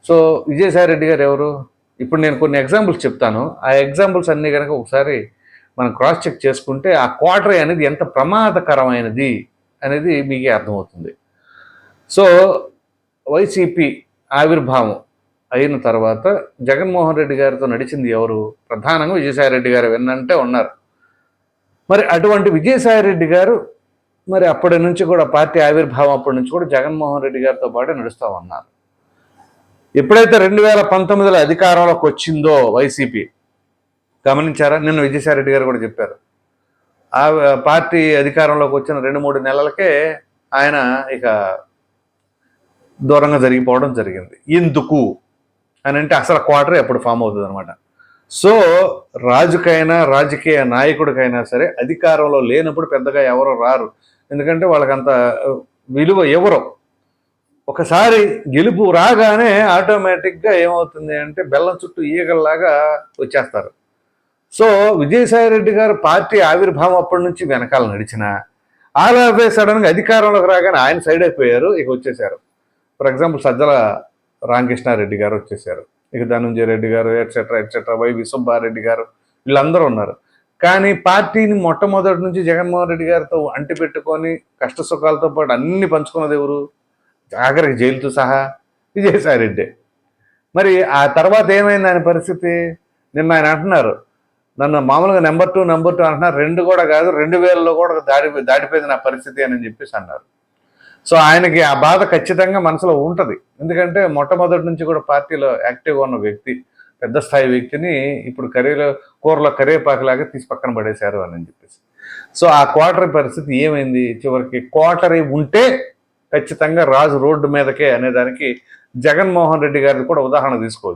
So Vijayasai Reddy గారు ఎవరు? ఇప్పుడు నేను కొన్ని ఎగ్జాంపుల్స్ చెప్తాను. ఆ ఎగ్జాంపుల్స్ అన్నీ గనక ఒకసారి మనం క్రాస్ చెక్ చేసుకుంటే ఆ క్వాటరీ అనేది ఎంత ప్రమాదకరమైనది అనేది మీకే అర్థమవుతుంది. సో వైసీపీ ఆవిర్భావం అయిన తర్వాత జగన్మోహన్ రెడ్డి గారితో నడిచింది ఎవరు? ప్రధానంగా విజయసాయి రెడ్డి గారు వెన్నంటే ఉన్నారు. మరి అటువంటి విజయసాయి రెడ్డి గారు మరి అప్పటి నుంచి కూడా పార్టీ ఆవిర్భావం అప్పటి నుంచి కూడా జగన్మోహన్ రెడ్డి గారితో పాటు నడుస్తూ ఉన్నారు. ఎప్పుడైతే 2019లో అధికారంలోకి వచ్చిందో వైసీపీ, గమనించారా? నిన్న విజయసాయి రెడ్డి గారు కూడా చెప్పారు. ఆ పార్టీ అధికారంలోకి వచ్చిన 2-3 నెలలకే ఆయన ఇక దూరంగా జరిగిపోవడం జరిగింది. ఎందుకు అని అంటే అసలు క్వార్టర్ ఎప్పుడు ఫామ్ అవుతుంది అనమాట. సో రాజుకైనా రాజకీయ నాయకుడికైనా సరే అధికారంలో లేనప్పుడు పెద్దగా ఎవరు రారు. ఎందుకంటే వాళ్ళకంత విలువ ఎవరో. ఒకసారి గెలుపు రాగానే ఆటోమేటిక్గా ఏమవుతుంది అంటే బెల్లం చుట్టూ ఈగల్లాగా వచ్చేస్తారు. సో విజయసాయి రెడ్డి గారు పార్టీ ఆవిర్భావం అప్పటి నుంచి వెనకాల నడిచిన ఆల్ ఆఫ్ ఏ సడన్గా అధికారంలోకి రాగానే ఆయన సైడ్ అయిపోయారు, ఇక వచ్చేసారు. ఫర్ ఎగ్జాంపుల్ సజ్జల రామకృష్ణారెడ్డి గారు వచ్చేసారు, ఇక ధనుంజయ రెడ్డి గారు ఎట్సెట్రా ఎట్సెట్రా, వైవి సుబ్బారెడ్డి గారు, వీళ్ళందరూ ఉన్నారు. కానీ పార్టీని మొట్టమొదటి నుంచి జగన్మోహన్ రెడ్డి గారితో అంటి పెట్టుకొని కష్ట సుఖాలతో పాటు అన్ని పంచుకున్నది ఎవరు? ఆఖరికి జైలుతో సహా విజయసాయి రెడ్డి. మరి ఆ తర్వాత ఏమైంది ఆయన పరిస్థితి? నిన్న ఆయన అంటున్నారు, నన్ను మామూలుగా నెంబర్ 2 అంటున్నారు, 2 కూడా కాదు 2000లో కూడా దాటిపోయింది నా పరిస్థితి అని చెప్పేసి అన్నారు. సో ఆయనకి ఆ బాధ ఖచ్చితంగా మనసులో ఉంటుంది. ఎందుకంటే మొట్టమొదటి నుంచి కూడా పార్టీలో యాక్టివ్గా ఉన్న వ్యక్తి, పెద్ద స్థాయి వ్యక్తిని ఇప్పుడు కూరలో కరివేపాకులాగా తీసి పక్కన పడేశారు అని చెప్పేసి. సో ఆ క్వార్టరీ పరిస్థితి ఏమైంది? చివరికి క్వార్టరీ ఉంటే ఖచ్చితంగా రాజు రోడ్డు మీదకే అనేదానికి జగన్మోహన్ రెడ్డి గారిది కూడా ఉదాహరణ తీసుకోవచ్చు.